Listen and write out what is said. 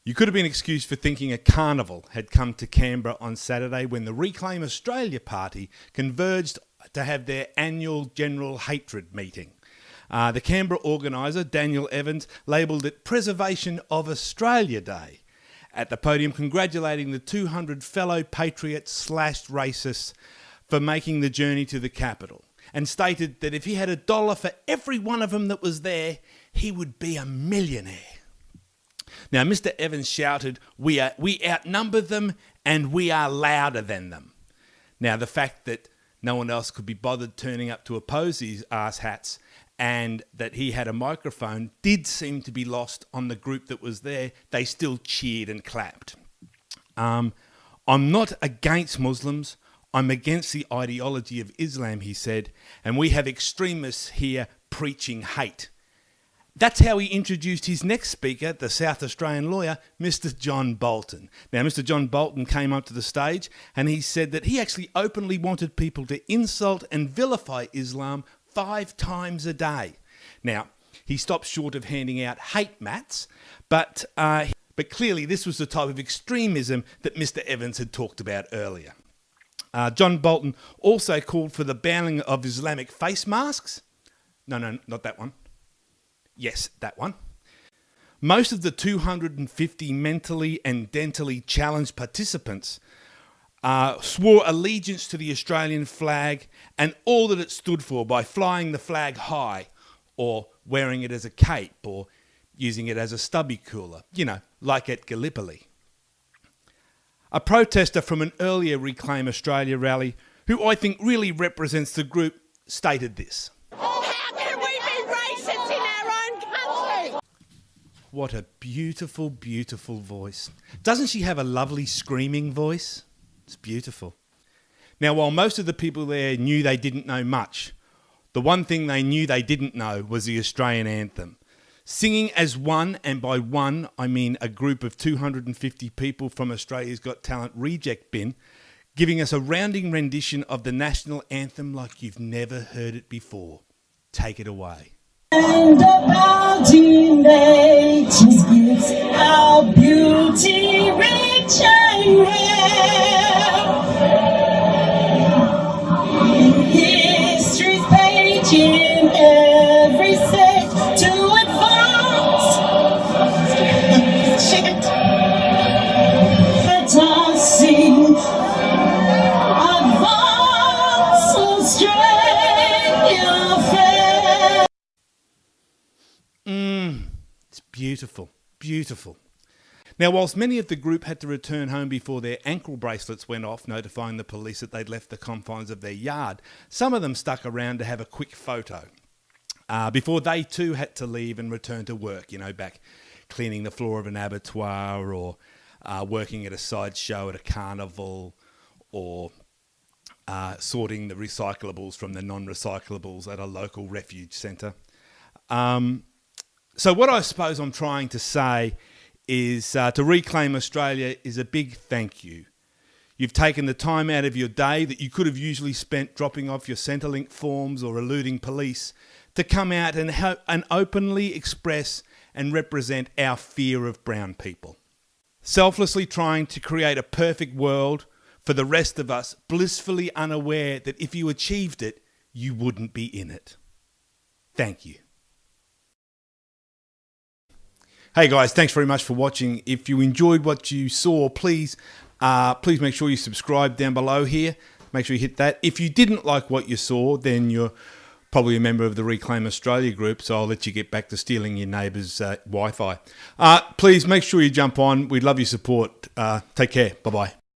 You could have been excused for thinking a carnival had come to Canberra on Saturday when the Reclaim Australia Party converged to have their annual general hatred meeting. The Canberra organiser, Daniel Evans, labelled it Preservation of Australia Day, at the podium congratulating the 200 fellow patriots / racists for making the journey to the capital, and stated that if he had $1 for every one of them that was there, he would be a millionaire. Now, Mr. Evans shouted, we outnumber them and we are louder than them. Now, the fact that no one else could be bothered turning up to oppose these arse-hats and that he had a microphone did seem to be lost on the group that was there. They still cheered and clapped. I'm not against Muslims. I'm against the ideology of Islam, he said, and we have extremists here preaching hate. That's how he introduced his next speaker, the South Australian lawyer, Mr. John Bolton. Now, Mr. John Bolton came up to the stage and he said that he actually openly wanted people to insult and vilify Islam 5 times a day. Now, he stopped short of handing out hate mats, but clearly this was the type of extremism that Mr. Evans had talked about earlier. John Bolton also called for the banning of Islamic face masks. No, not that one. Yes, that one. Most of the 250 mentally and dentally challenged participants swore allegiance to the Australian flag and all that it stood for by flying the flag high or wearing it as a cape or using it as a stubby cooler, like at Gallipoli. A protester from an earlier Reclaim Australia rally, who I think really represents the group, stated this. How can we be racist in our own country? What a beautiful, beautiful voice. Doesn't she have a lovely screaming voice? It's beautiful. Now, while most of the people there knew they didn't know much, the one thing they knew they didn't know was the Australian anthem. Singing as one, and by one I mean a group of 250 people from Australia's Got Talent reject bin, giving us a rounding rendition of the national anthem like you've never heard it before. Take it away. And about nature's gifts, our beauty rich and rare. In history's page, in every set to advance. Let us sing, advance Australia fair. It's beautiful, beautiful. Now, whilst many of the group had to return home before their ankle bracelets went off, notifying the police that they'd left the confines of their yard, some of them stuck around to have a quick photo before they too had to leave and return to work, back cleaning the floor of an abattoir or working at a sideshow at a carnival or sorting the recyclables from the non-recyclables at a local refuge centre. So what I suppose I'm trying to say is to Reclaim Australia is a big thank you. You've taken the time out of your day that you could have usually spent dropping off your Centrelink forms or eluding police to come out and openly express and represent our fear of brown people. Selflessly trying to create a perfect world for the rest of us, blissfully unaware that if you achieved it, you wouldn't be in it. Thank you. Hey guys, thanks very much for watching. If you enjoyed what you saw, please make sure you subscribe down below here. Make sure you hit that. If you didn't like what you saw, then you're probably a member of the Reclaim Australia group, so I'll let you get back to stealing your neighbour's Wi-Fi. Please make sure you jump on. We'd love your support. Take care. Bye-bye.